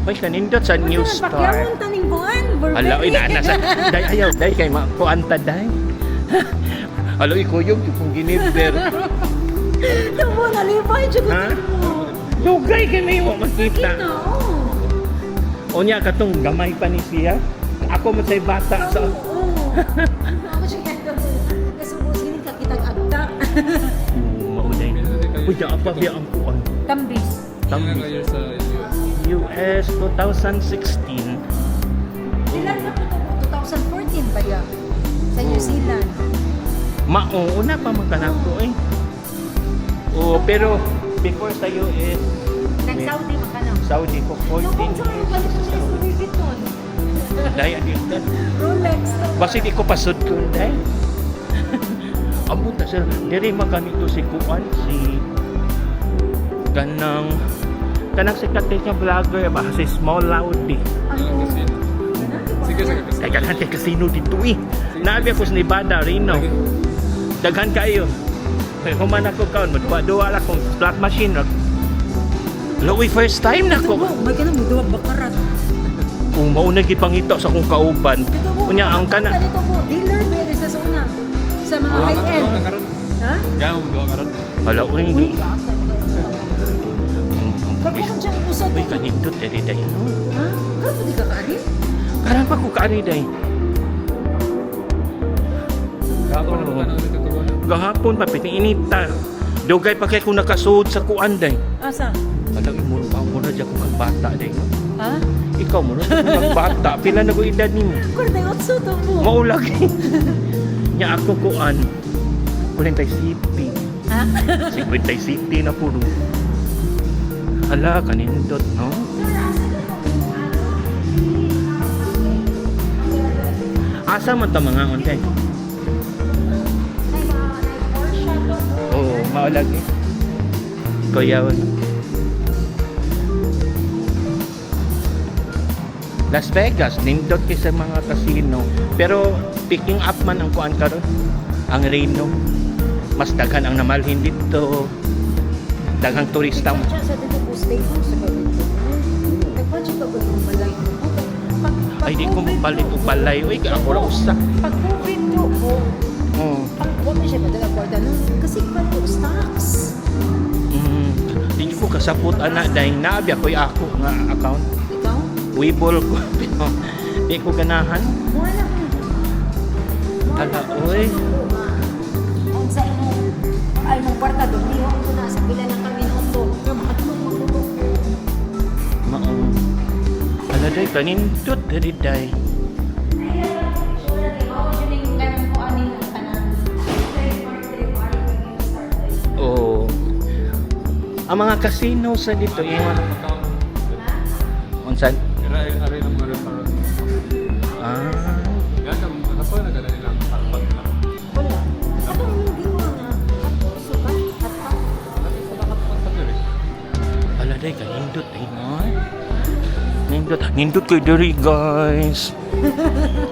Hoy kanindot sa New Star. Pakyawon taning buwan. Hala, oy naana sa day ayaw day kay makuanta day. Alo ikuyog yung giniber. Tamo nalipay jud ko. Ha? Dugay kami wa makita. Unya katong gamay pa ni siya. Ako mo say bata sa Ako siya kaya kasubos gini ka kitag agta. Maunay. Uy, apa biya ang kuan? Tambis. Tambis. Year sa US 2016. Ilan na po to? 2014 ba ya? Sa New Zealand. Mauna pa magkanako eh. Oh, pero before sa US, Nag-Saudi makano? Saudi ko 14 years. Louis Vuitton. Dahil adil ka. Rolex. Basi di ko pasod ko dahil. Ambot na sir, diri maganito si Kuan, si kanang sikat nga vlogger ba si Small Loudie. Ano? Sige, sige. Kaya ganante casino dito eh. Nabi ako sa Nevada, Reno. Daghan kayo. Kaya human ako kaon, madua-dua lang kong slot machine. Lowy first time na ko. May ka na mo duwag bakarat. Kung mauna gipangita sa akong kauban. Kunya ang kana. Ganito po, dealer meron sa una. Sa mga high-end. Ha? Gano'n mo doon karon? Hala, uy, Uy, kapag kung dyan usad uy, ito. kanindot, eri day. Ha? Kapag di ka kaari? Karang pa ko kaani day. Gapon na ba na ulit ito ba? Gahapon pa, piniinita. Dugay pa kay kung nakasuod sa kuan day. Asa? Hala, mo na dyan kung bata day. Ha? Ikaw mo na kung bata. Pila na ko edad ni mo. Kurday otso to po. Maulag. Nya ako kuan. Kulintay sipi. Ha? 50 city na puro. Hala, kanindot, no? Asa man ta mga onte? Oo, maulag eh. Kuya, Las Vegas, nindot kay sa mga casino. Pero picking up man ang kuan karon, ang Reno. Mas daghan ang namalhin dito. Daghang turista mo. Sa dito po stay po sa kabito. Nagpadyo ka ba ng balay mo? Ay, di ko mapalit o balay. Uy, ako na usa. Pag COVID to po, Oo. ang huwag na siya madala kwarta nun. Kasi pa to stocks. Di ko kasapot anak dahil naabi ako nga account. Ikaw? Webull ko. Di ko ganahan. More na. Hala, uy. Ang sa imong ay mong kwarta doon. Liwang ko na sa pila ng kami noon to. Pero makatulog magulog. Mao. Hala, day, kanindot, dali, day. Oo. Ang mga casino sa dito, iwan. Unsan? Ari ng mga restaurant. Ah. Gano'n, nasa na gano'n nilang harpat na. Wala. Atong hindi ko nga. Sukat. Hatpat. Sa nakapat sa diri. Ala day, kanindot eh, no? Nindot ko diri, guys.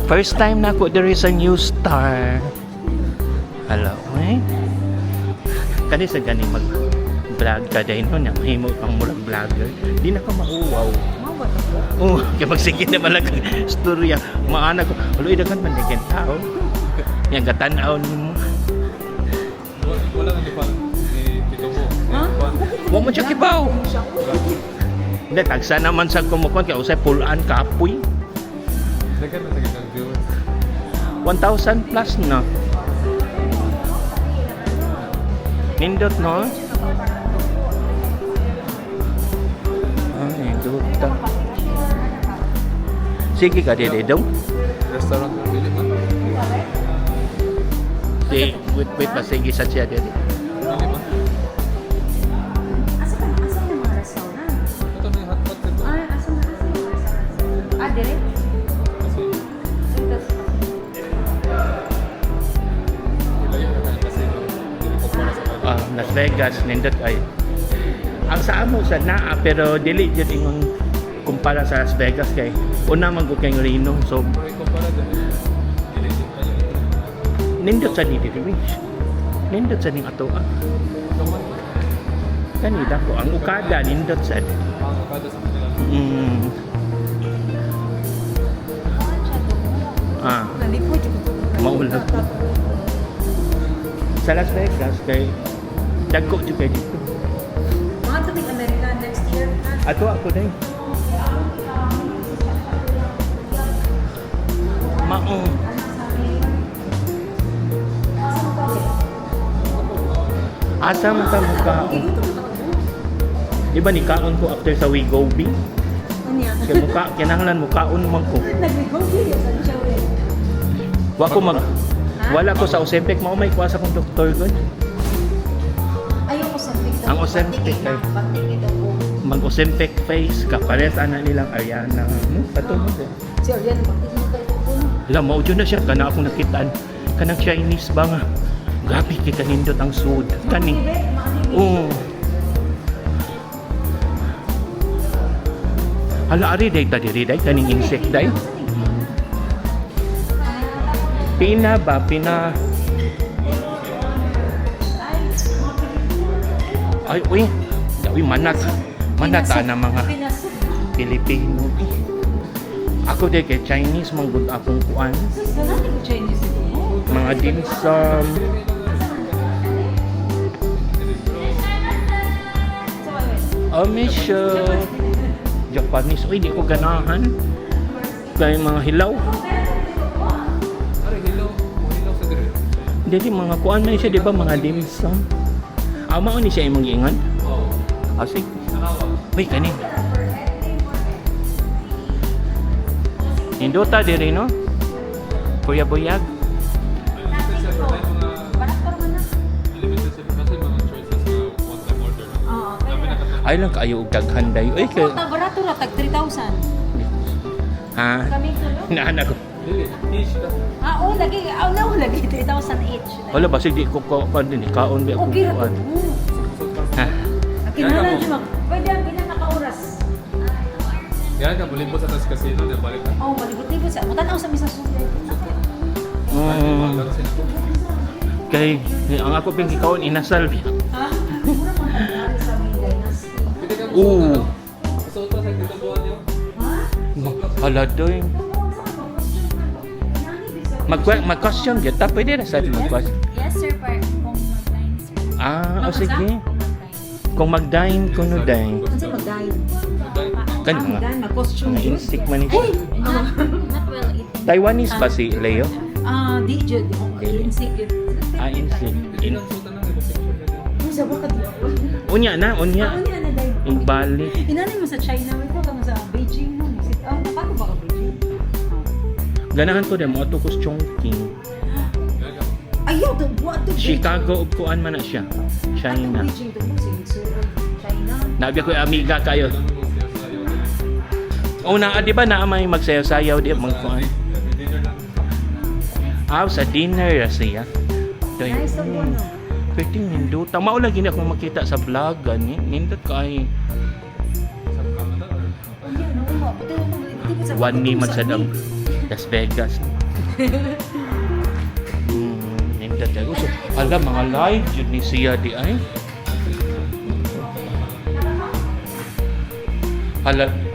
First time na ako diri sa New Star. Hello, eh? Kani sa gani mag-vlog ka dahil nun, yung mahimo pang murag vlogger. Di na ka mauwaw. Mawat ako. Oo, kaya magsigit na malang storya. Maana ko, alo, idagan man din tao. Yung gatanaw ni mo. Wala nang ipang ni Tito Bo. Ha? Huwag mo siya kibaw. Hindi, tagsa naman sa kumukuhan, kaya usay pulaan kapoy. Dagan na sa gitang viewers. 1,000 plus na. Nindot, no? Ay, duta. Sige ka, dede dong. Restaurant ng Pili man. Wait pa, sige sa siya dede. Pili man. Asa ka? Asa yung mga restaurant? Ito na yung hotpot dito. Ay, asa na? Asa yung mga restaurant? Ah, dire? Kasi ilayo na tayo kasi dili ko para sa kanila. Las Vegas, nindot ay. Ang sa amo sa naa, pero dili dyan ingon kumpara sa Las Vegas kay una man ko kay Reno. So, Pero ikumpara dyan. Dili din tayo. nindot sa dito, nindot sa ning ato. Kaman. Kanida ko, ang ukada nindot sa. Ang kada sa kanila. Ha. Nalipod yung Maulag. Sa Las Vegas, kay dagko dyan kayo dito. mga tuming Amerika next year. Ato ako din. Maong. Asa man ta mukhaon? Di ba ni kaon ko after sa We Go Big? Ano yan? Kaya mukha, kinahanglan mukhaon man ko. Nag-go video sa siya ulit. Wala ko sa Ozempic, maumay ko sa kong doktor ko. Ayoko sa picture. Ang Ozempic ay- Banting ito po. Mag-Ozempic face, kapares ana nilang Ariana. Patulog eh. Si Ariana, banting mo kayo po. Alam mo, dyan na siya, kana akong nakitaan. Kanang Chinese ba nga? Gabi kita nindot ang sud. Kani. Oo. Hala, ari day tadi day kaning insect day. Pina ba? Pina... Ay, uy. Uy, manat. Manata na mga Pinasok. Pilipino. Ako day kay Chinese, manggod akong kuan. Sus, natin ko Chinese ito. Mga dim sum. So, ayun. Amisha. Japanese. Uy, di ko ganahan. Kaya mga hilaw. Ari, hilaw sa dire. Hindi, mga kuan man siya, di ba? Mga dim sum. Mao ni siya imong giingan. Oo. Asik. Nakawag. Uy, kanin. Indota diri, no? Kuya Buyag. Limited sa kasi mga choices na one-time order. Oo, Sabi na kasi. Ay lang kaayo og daghan day. Uy, kay... barato na, tag 3,000. Ha? Kami tulo. Naana ko. Dili, niche ka. Lagi 3,000 each. Wala ba, sige ko din. Kaon ba ako Okay ra kuan. to. Ha? Kinalan siya mag. Pwede ang pinaka-oras. Yan ka, bulibot sa tas casino na balik na. Oh, malibot-libot siya. Matanaw sa misa sulit. Kay, ang ako ping ikaw inasal. Ha? Mura man nangyari sa main dynasty. Pwede ka Oo. Sa utas ay dito buwan niyo. Ha? Hala doy. Mag-question gyud ta pwede ra sa mag-question. Yes, sir, par kung mag-line, sir. O sige. Kung mag-dine kuno dine. Ano siya mag-dine? Kan mga Mag-dine, mag-costume. mga insect man ni siya. Not well eaten. Taiwanese ba si Leo? Di jud. Insik yun. Insect. Ilang suta na ito picture na din. Ano siya ba ka Unya na, unya. Ano yan na dahil? Ing balik. Inanay mo sa China, may ko mo sa Beijing mo. Paano ba ka Beijing? Ganahan ko din mo ato ko Chongqing. Ayaw, buwan to Chicago ug kuan man na siya. China. Beijing to mo, China. Nabi ko amiga kayo. Una, di ba na may magsayaw-sayaw di mag kuan? Sa dinner ra siya. Doy. Nice of one. Pwede nindot. Mao lagi na akong makita sa vlog gani. Nindot kay one ni magsadam Las Vegas. Nindot ay uso. Ala mga live jud ni siya di ay.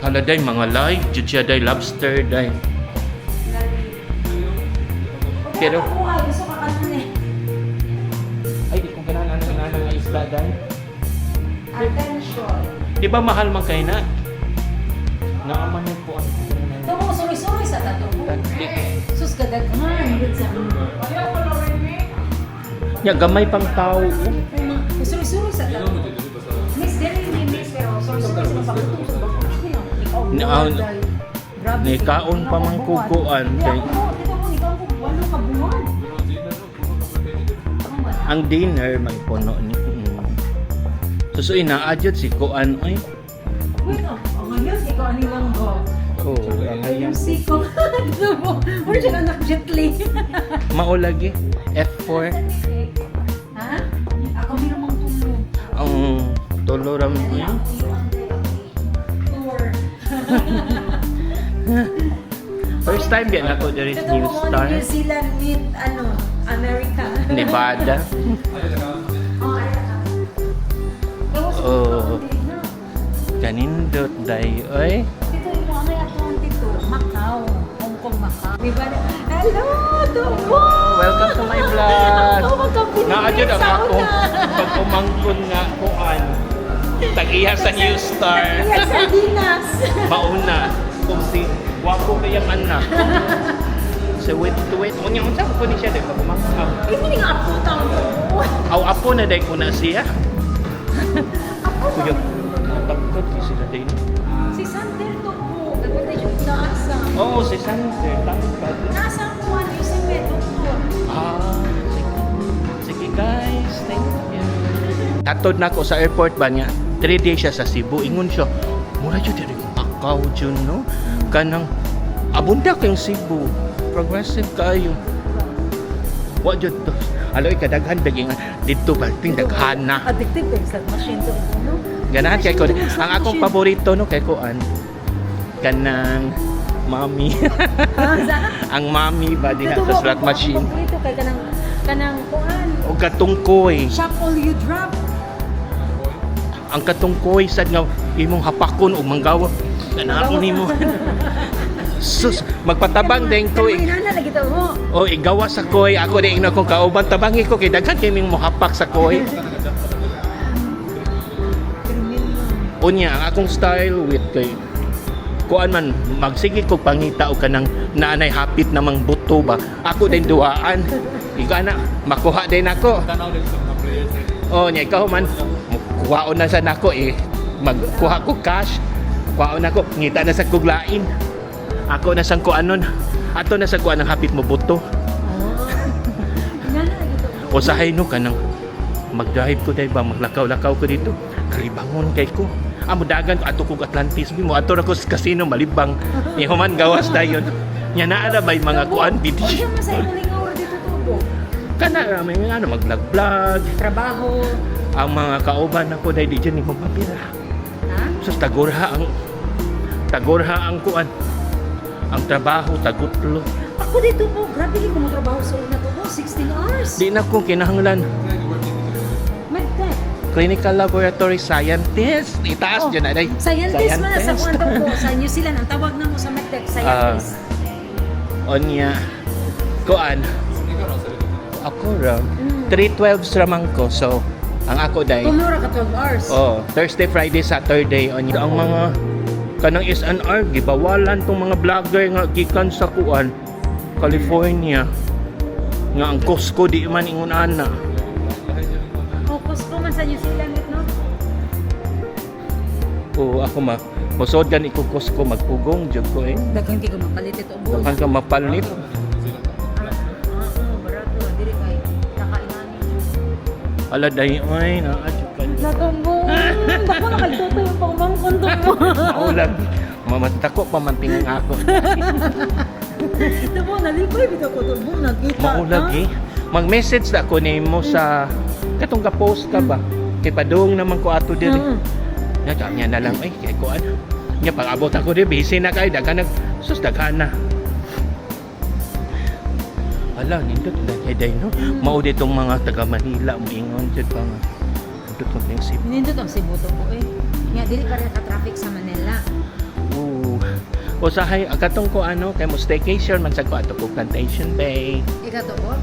Hala day mga live jud siya day lobster day. Pero Gusto ka kanan eh. ay di kong kananan ng isla day. Attention. Di ba mahal man kay na? Naaman yung kuan. Ito mo, sorry sa tato mo. Tandi. Sus, kadaghan. Good sa Ya gamay pang tao. Sorry sa tato. Miss, dili ni miss, pero sorry sa pagkutong sa bakit. Ni kaon pa man kukuan kay Dito mo, ikaw ko, walo ka buwan. ang dinner may puno ni. Susuin na adyot si kuan oy. Ngayon, ikaw ani lang go. Oh, ang hayang Si ko. Wala siya anak jet li. mao lagi F4 Ha? Ako meron mong tulong. ang tuluram oy. Tour. First time yan ako there is Ito New mo Star New Zealand meet America. Nevada. Oh. Kanindot day oy. Dito yung mga atong dito, Macau, Hong Kong, Macau. Diba? Hello, Tubo! Welcome to my vlog. Oh, magkabilis Naadyo na sa ako una. pag umangkon nga kuan. Tag-iya sa New Star. Yes, sardinas. Mauna kung si wapo kayang anak. So wait. Unya unsa ko ni siya dai pag umangkon. Hindi nga ako taon Tubo. Aw apo na dai ko na siya. Ako Kuya, takot ki sila dai. si Sander Tubo. Nagpunta yung naasa. Oo, si Sander. Takot. Nasa ang kuwan yung si Doktor. Sige guys, thank you. Tatod na ako sa airport ba niya. 3 days siya sa Cebu. Ingon siya, mura dyan diri Macau dyan, no? Kanang, abunda kayong Cebu. Progressive kayo. Wa dyan to. Aloy, kadaghan, daging, dito ba, daghan na. Addictive yung slot machine to, no? Ganahan kay ko. Ang akong paborito, no, kay Kuan. Kanang, mami. Ang mami ba diha sa slot machine. Paborito kay kanang kuan. O katungkoy. Shop all you drop. Ang katungkoy sad nga imong hapakon o manggawa. Ganahan nimo. Sus, magpatabang ding to. Inana lagi to mo. O igawa sa koy, ako din ina kong kauban tabangi ko kay daghan kay ming mohapak sa koy. Unya ang akong style with kay kuan man magsige ko pangita o kanang naanay hapit namang buto ba. Ako din duaan. Ikaw na makuha din ako. Tanaw din sa mga players. Oh, nya ikaw man kuhaon na sa nako magkuha ko cash. Kuhaon ako, ngita na sa kuglain. Ako na sang kuanon. Ato na sa kuan ang hapit mo buto. Inana lagi to. Usahay no kanang mag-drive ko dai ba maglakaw-lakaw ko dito. Kalibangon kay ko. Amo dagan ko ato kog Atlantis mo ato ra ko sa casino malibang. Ni human gawas dayon. Nya naa na bay mga kuan video. Ano man sa imong lingaw dito Tubo? Kana may ano mag-vlog. Trabaho. Ang mga kauban ako dai di dyan ni mapapira. Ha? Sus tagurha ang kuan. Ang trabaho tagutlo. Ako dito po, grabe ko mo trabaho sa una Tubo, 16 hours. Di na ko kinahanglan. Medtech. Clinical laboratory scientist. Itaas dyan na day. Scientist man sa kuan Tubo, sa New Zealand ang tawag na mo sa Medtech, scientist. Onya kuan. Ako ra. 312 ramang ko. So ang ako day. Kumura ka 12 hours. Oh, Thursday, Friday, Saturday on ang mga kanang SNR gibawalan tong mga vlogger nga gikan sa kuan California nga ang Costco di man ingon ana. Focus ko man sa New Zealand no. O ako musod gan iko Costco magpugong jud ko eh. Daghang kay ko mapalit ito Tubo. Dakan ka mapalit. Barato diri kay kakainani. Ala day ay na adyo ka. Nakumbong. Bako na kagtuto yung pangmangkon Tubo. Maulag. Mamantako pamanting ako. Tubo nalipay bitaw ko Tubo nakita. Maulag eh. Mag-message na ko nimo sa katong ka-post ka ba? Kay padung naman ko ato diri. Nya na lang ay kay ko ano. Nya pag-abot ako diri busy na kay daghan sus daghan na. Ala nindot na kay day no. Mao ditong mga taga Manila moingon jud pa nga. Nindot tong prinsip. Nindot ang Cebu Tubo eh. Nya dili pa rin ka traffic sa Manila. Oo. Usahay katong ko ano kay mo staycation man sa ko ato ko Plantation Bay. Ika Tubo?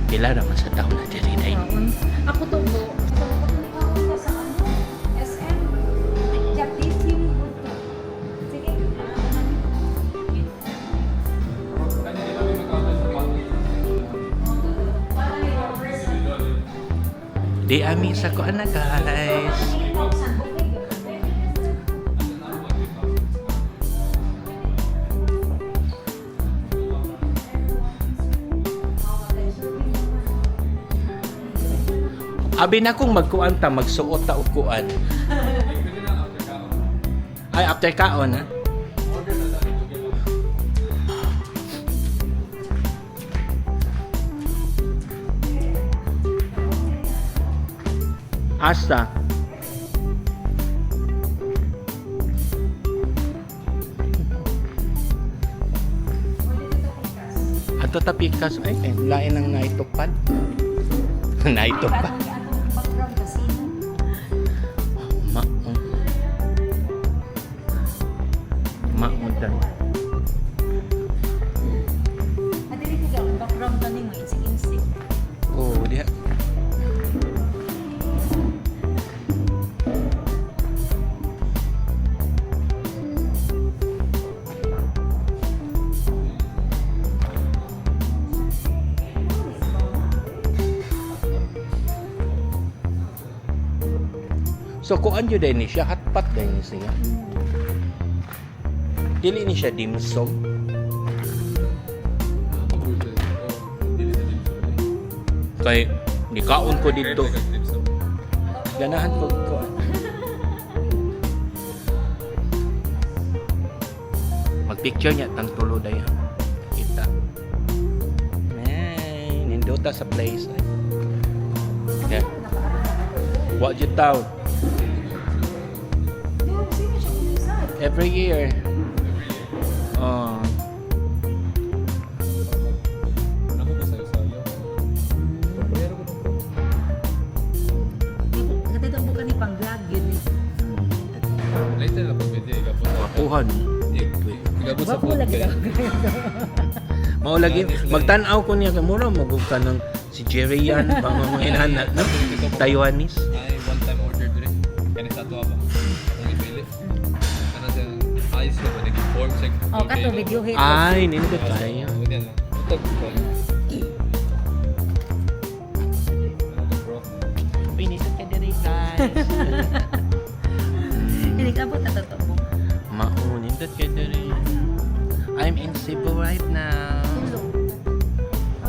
Pila naman sa taon na diri day. Ako Tubo. Sa ano? SM. Japanese yung sige. Di ami sa ko ana guys. Abi na kung magkuan ta magsuot ta og kuan. Ay after kaon ha. Asa? Ato tapikas ay lain ang naitupad. Naitupad. Mamudan. So kuan jud ni siya hotpot din ni siya. Dili ni siya dim sum. Kay nikaon ko dito. Ganahan ko kuan. Mag-picture niya tang tulo dayon. Kita. Man, nindota sa place. Okay. What you town? Every year. Oh. Katito mo ka ni pang vlog yun eh. Later na pag video, igapos sa Kuhan. igapos sa Wag mo lagi podcast. Mao lagi magtan-aw ko niya kay mura magug ka ng si Jerry yan pang mga inahan no? Taiwanese. Ay, one time order dire. Kani sa ato ba? Ang ibili. Kana sa ice ko ni form check. Oh, kato video hit. Ay, nindot kaya. Utog ko. Pinindot ka diri guys. Hindi ka po tatato mo. Mao nindot ka diri. I'm in Cebu right now.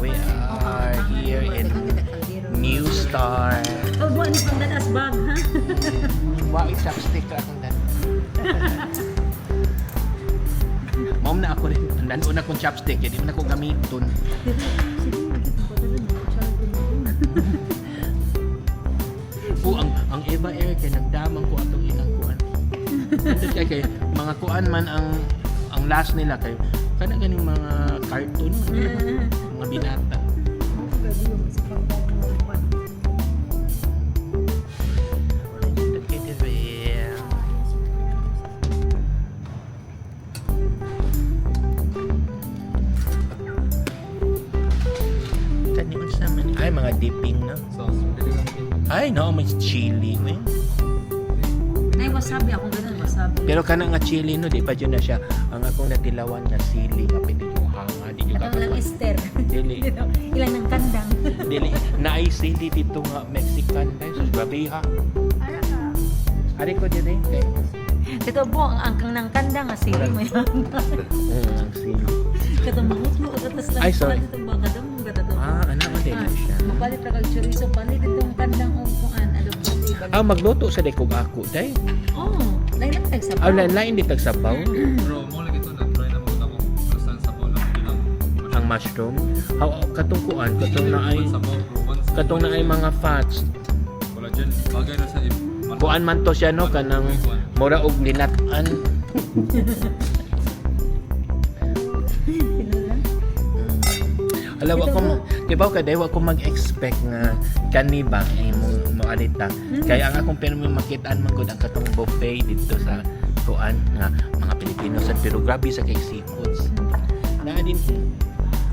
We are here in New Star. Oh, buwan ni pang dadas bag, ha? Wow, chopstick ka akong dan. Mom na ako rin. Nandun akong chopstick. Hindi mo na ako gamiton. Ang Eva Air kay nagdamang ko atong ilang kuan. Nandun kay mga kuan man ang last nila kay kana ganing mga cartoon mga binata. Nandun kay Eva. Taniman sa man. Ay, mga dipping na. So, pwede lang din. Ay, no, may chili. Eh. Ay, wasabi. Akong ganun, wasabi. Pero kana nga chili no, di pa dyan na siya. Ang akong natilawan na sili, kapit yung hanga. Di yung Atong lang Esther. Dili. Ilan ng kandang. Dili. Naay sili dito nga Mexican. Ay, sus, grabe ha. Ara ka. Ari ko din eh. Okay. Ito po, ang angkang ng kandang, sili mo yan. Ang sili. Katamahot mo, katas lang. Ay, sorry. Ito ba, kadamong gata to. Anak ko din siya. Mapalit na kag chorizo, palit itong kandang o kuan. Ano po, iba. Magluto sa dekog ako, day. Oh, lain lang tagsabaw. Lain di tagsabaw. Bro, mo lagi to na try na mo ako. Basta sa ko lang bilang. Ang mushroom. Katong kuan, katong na ay, katong na ay mga fats. Wala dyan. Bagay na sa Kuan man to siya no, kanang mura og linatan. Alam ko di ba kada wa ko mag-expect nga kani ba mo alita. Kaya ang akong pero makitaan man gud ang katong buffet dito sa kuan nga mga Pilipino sa pero grabe sa kay seafoods. Na din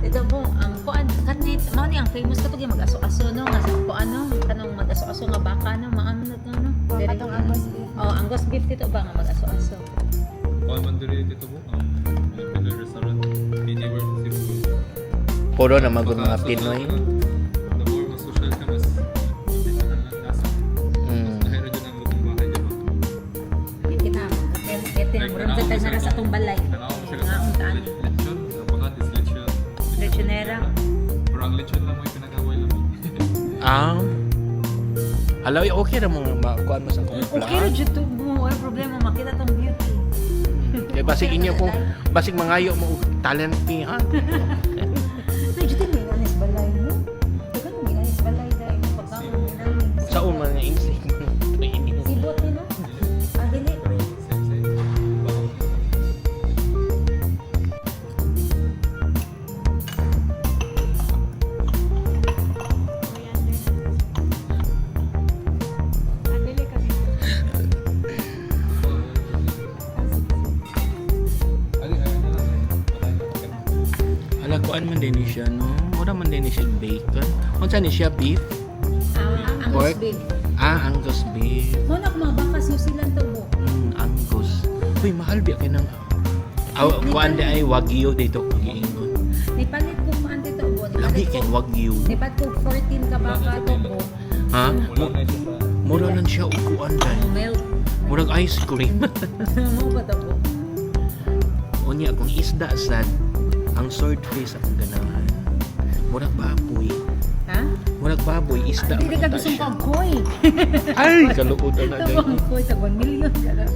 Ito po, ang kuan kanit, mao ni ang famous kato gyud mag-aso-aso no, nga sa kuan no, kanang mag-aso-aso nga baka no, maano na to no. Atong angus beef. Oh, angus beef dito ba nga mag-aso-aso. Kung man diri dito po, Filipino restaurant, anywhere sa Cebu. puro na magud mga Pinoy. The more mas social ka, mas traditional na lasa. Nahiro dyan ang lutong bahay, di ba? Kita mo, kete na mo rin sa na sa atong balay. Tanaw mo sila Nga sa ang taan. lechon. Ang bakat is lechon. Lechonera. Pero ang lechon lang mo yung pinagaway lang. Hello, okay ra mo kuan mo sa kong Okay ra jud to mo, wala problema makita tong beauty. Eh basig inyo kung basig mangayo mo og talent ni ha. Na jud ni anis balay no. Dagan ni anis balay dai pagkaon ni namin. Sa mga insig. Sibot ni no. Ah dili. Pero same. Baka Ala kuan man din ni siya no. Mura man din ni siya bacon. Unsa ni siya beef? Ang Pork? beef. Angus beef. Mo na mga bakas New Zealand to mo. Angus. Uy, mahal biya kay nang kuan di ay wagyu dito kung giingon. Nipalit ko man dito mo. Lagi kay wagyu. Nipalit ko 14 ka baka to mo. Ha? wala na siya sa Mura lang siya ukuan dahil. Milk. Murag ice cream. Mo ba to po? Unya kung isda sad, ang swordfish ang ganahan. Murag baboy. Ha? Murag baboy, isda. Hindi ka man ta gustong siya. pagkoy. Ay, kaluodan na Ito dahil. pagkoy sa 1 million.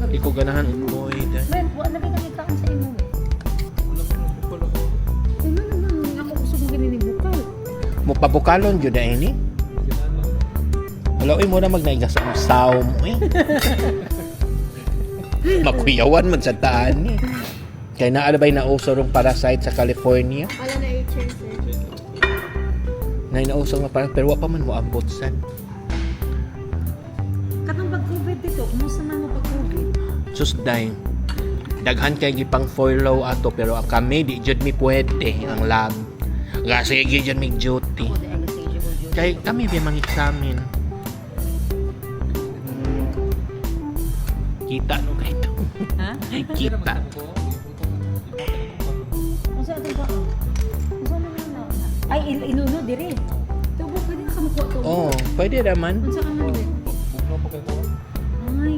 Ikaw ganahan boy dahil. Ben, wala na kami kaon sa imo. Wala ko na bukal ako. Ano naman, ako gusto kong ganini bukal. Mo pabukalon jud na ini. Kinala. Wala oy mo na magnaigas ang saw mo eh. Makuyawan man sa taan ni. Kaya naalabay na uso rong parasite sa California. Wala na HR, sir. Na inauso nga parang pero wa pa man mo ambot sad. Katong pag-COVID dito, kumusta man mo pag-COVID? Susday. Daghan kay gipang follow ato pero ang kami di jud mi pwede ang lab. Nga sige jud mi duty. Ako di ay kasi ko jud. Kay kami ba mang examine. Kita no kay to. Ha? Kita. Unsa ato ba? Unsa man na? Ay inuno dire. Tubo pwede na ka makuha to. Oh, pwede naman. Unsa ka man dire? Bugno pa kayo ko. Ay,